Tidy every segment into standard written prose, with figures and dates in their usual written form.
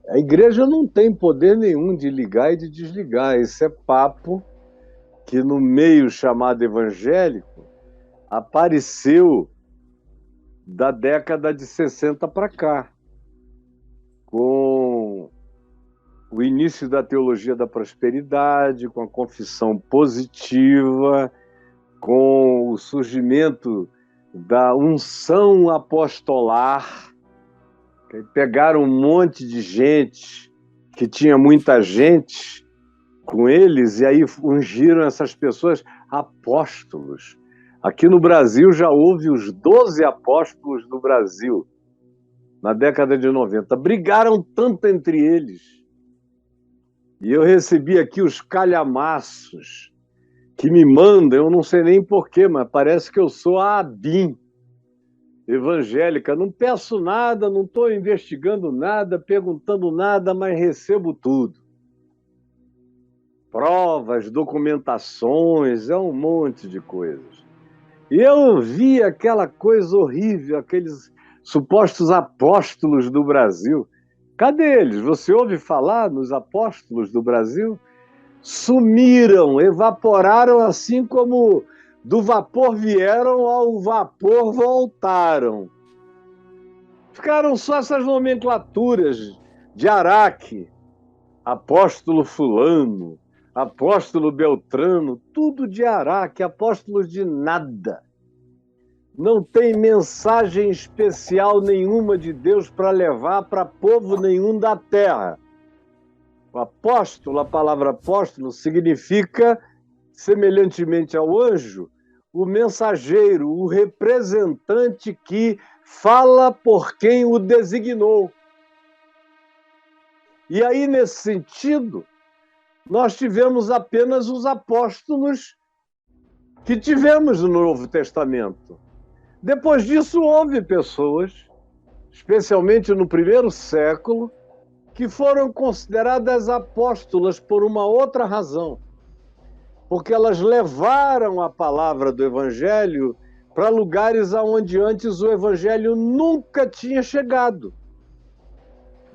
A igreja não tem poder nenhum de ligar e de desligar. Esse é papo que no meio chamado evangélico apareceu da década de 60 para cá, com o início da teologia da prosperidade, com a confissão positiva, com o surgimento da unção apostolar. Pegaram um monte de gente, que tinha muita gente com eles, e aí ungiram essas pessoas apóstolos. Aqui no Brasil já houve os 12 apóstolos do Brasil, na década de 90. Brigaram tanto entre eles. E eu recebi aqui os calhamaços que me mandam, eu não sei nem porquê, mas parece que eu sou a ABIN evangélica. Não peço nada, não estou investigando nada, perguntando nada, mas recebo tudo. Provas, documentações, é um monte de coisas. E eu vi aquela coisa horrível, aqueles supostos apóstolos do Brasil. Cadê eles? Você ouve falar nos apóstolos do Brasil? Sumiram, evaporaram, assim como do vapor vieram, ao vapor voltaram. Ficaram só essas nomenclaturas de Araque, apóstolo fulano, apóstolo Beltrano, tudo de Araque, apóstolo de nada. Não tem mensagem especial nenhuma de Deus para levar para povo nenhum da terra. O apóstolo, a palavra apóstolo, significa, semelhantemente ao anjo, o mensageiro, o representante que fala por quem o designou. E aí, nesse sentido, nós tivemos apenas os apóstolos que tivemos no Novo Testamento. Depois disso, houve pessoas, especialmente no primeiro século, que foram consideradas apóstolas por uma outra razão, porque elas levaram a palavra do Evangelho para lugares aonde antes o Evangelho nunca tinha chegado.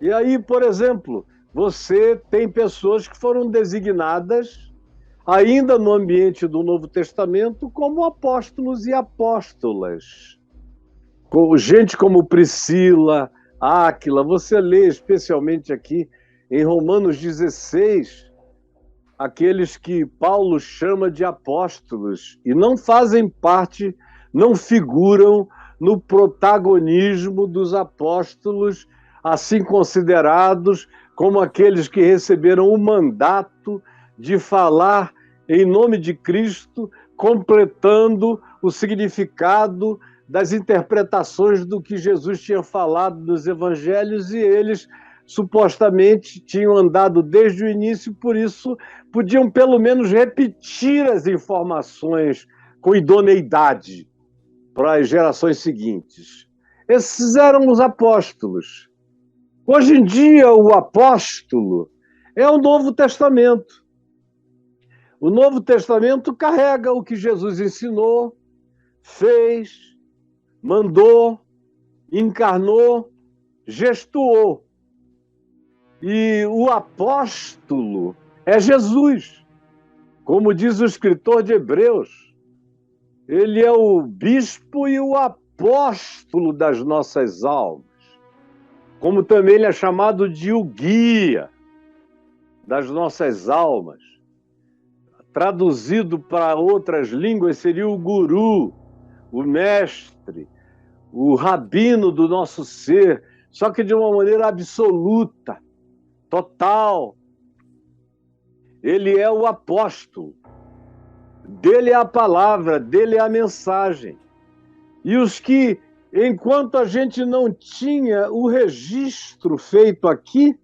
E aí, por exemplo, você tem pessoas que foram designadas, ainda no ambiente do Novo Testamento, como apóstolos e apóstolas. Gente como Priscila, Áquila, você lê especialmente aqui em Romanos 16, aqueles que Paulo chama de apóstolos e não fazem parte, não figuram no protagonismo dos apóstolos, assim considerados como aqueles que receberam o mandato de falar em nome de Cristo, completando o significado das interpretações do que Jesus tinha falado nos evangelhos, e eles supostamente tinham andado desde o início, por isso podiam pelo menos repetir as informações com idoneidade para as gerações seguintes. Esses eram os apóstolos. Hoje em dia, o apóstolo é o Novo Testamento. O Novo Testamento carrega o que Jesus ensinou, fez, mandou, encarnou, gestuou. E o apóstolo é Jesus. Como diz o escritor de Hebreus, ele é o bispo e o apóstolo das nossas almas. Como também ele é chamado de o guia das nossas almas. Traduzido para outras línguas seria o guru, o mestre, o rabino do nosso ser, só que de uma maneira absoluta, total. Ele é o apóstolo. Dele é a palavra, dele é a mensagem. E os que, enquanto a gente não tinha o registro feito aqui,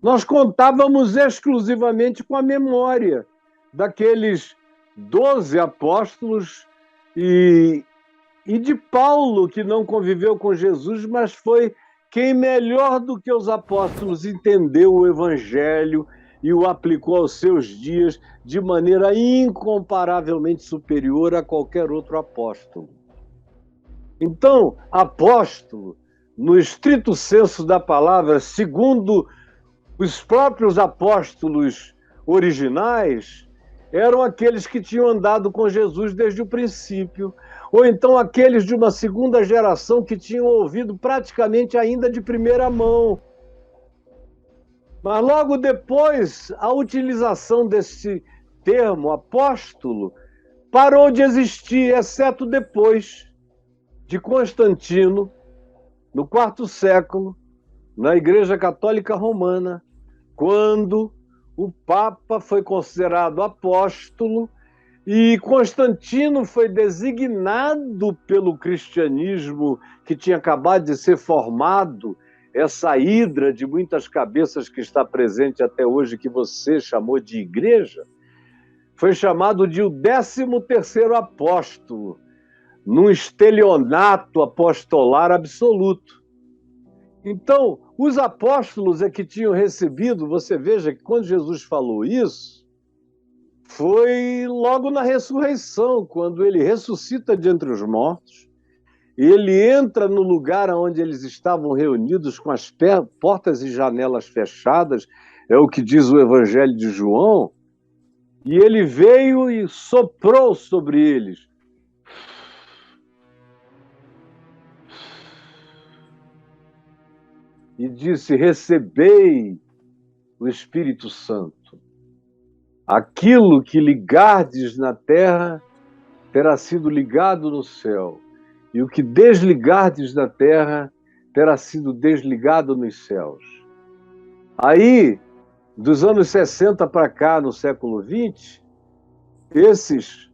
nós contávamos exclusivamente com a memória daqueles 12 apóstolos e de Paulo, que não conviveu com Jesus, mas foi quem melhor do que os apóstolos entendeu o Evangelho e o aplicou aos seus dias de maneira incomparavelmente superior a qualquer outro apóstolo. Então, apóstolo no estrito senso da palavra, segundo os próprios apóstolos originais, eram aqueles que tinham andado com Jesus desde o princípio, ou então aqueles de uma segunda geração que tinham ouvido praticamente ainda de primeira mão. Mas logo depois, a utilização desse termo apóstolo parou de existir, exceto depois de Constantino, no IV século, na Igreja Católica Romana, quando o Papa foi considerado apóstolo e Constantino foi designado pelo cristianismo que tinha acabado de ser formado, essa hidra de muitas cabeças que está presente até hoje, que você chamou de igreja, foi chamado de o 13º apóstolo, num estelionato apostolar absoluto. Então, os apóstolos é que tinham recebido, você veja que quando Jesus falou isso, foi logo na ressurreição, quando ele ressuscita de entre os mortos, ele entra no lugar onde eles estavam reunidos com as portas e janelas fechadas, é o que diz o Evangelho de João, e ele veio e soprou sobre eles. E disse: recebei o Espírito Santo. Aquilo que ligardes na terra terá sido ligado no céu, e o que desligardes na terra terá sido desligado nos céus. Aí, dos anos 60 para cá, no século XX, esses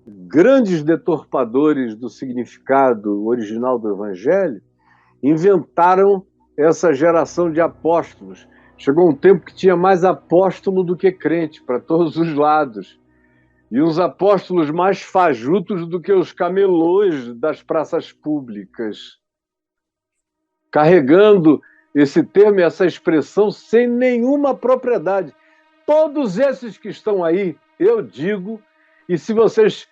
grandes deturpadores do significado original do Evangelho inventaram essa geração de apóstolos. Chegou um tempo que tinha mais apóstolo do que crente, para todos os lados. E uns apóstolos mais fajutos do que os camelôs das praças públicas, carregando esse termo e essa expressão sem nenhuma propriedade. Todos esses que estão aí, eu digo, e se vocês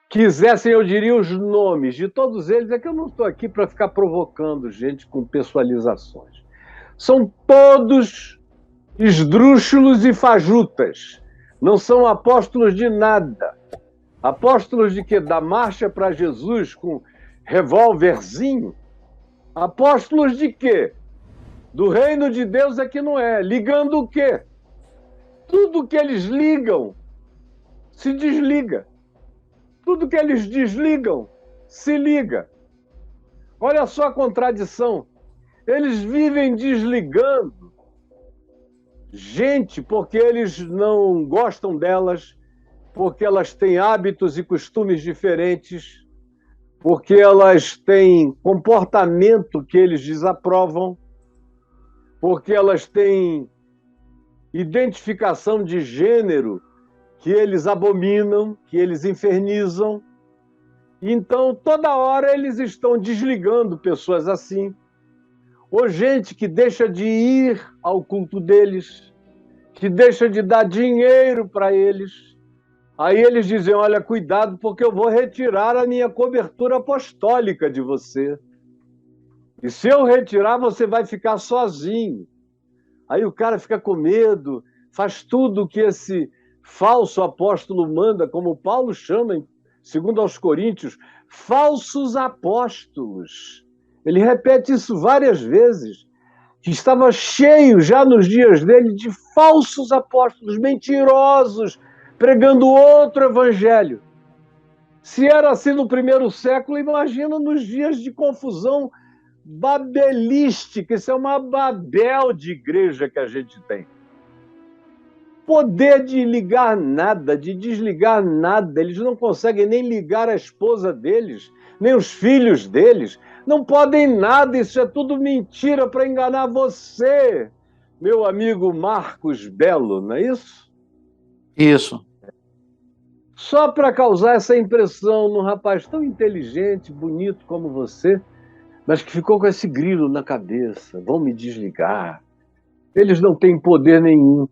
quisessem, eu diria os nomes de todos eles, é que eu não estou aqui para ficar provocando gente com pessoalizações. São todos esdrúxulos e fajutas. Não são apóstolos de nada. Apóstolos de quê? Da marcha para Jesus com revólverzinho? Apóstolos de quê? Do reino de Deus é que não é. Ligando o quê? Tudo que eles ligam se desliga. Tudo que eles desligam se liga. Olha só a contradição. Eles vivem desligando gente porque eles não gostam delas, porque elas têm hábitos e costumes diferentes, porque elas têm comportamento que eles desaprovam, porque elas têm identificação de gênero que eles abominam, que eles infernizam. Então, toda hora eles estão desligando pessoas assim, ou gente que deixa de ir ao culto deles, que deixa de dar dinheiro para eles. Aí eles dizem: olha, cuidado, porque eu vou retirar a minha cobertura apostólica de você. E se eu retirar, você vai ficar sozinho. Aí o cara fica com medo, faz tudo o que esse falso apóstolo manda, como Paulo chama, segundo aos Coríntios, falsos apóstolos. Ele repete isso várias vezes, que estava cheio já nos dias dele de falsos apóstolos, mentirosos, pregando outro evangelho. Se era assim no primeiro século, imagina nos dias de confusão babelística. Isso é uma Babel de igreja que a gente tem. Poder de ligar nada, de desligar nada. Eles não conseguem nem ligar a esposa deles, nem os filhos deles. Não podem nada, isso é tudo mentira para enganar você, meu amigo Marcos Belo, não é isso? Isso. Só para causar essa impressão num rapaz tão inteligente, bonito como você, mas que ficou com esse grilo na cabeça: vão me desligar. Eles não têm poder nenhum.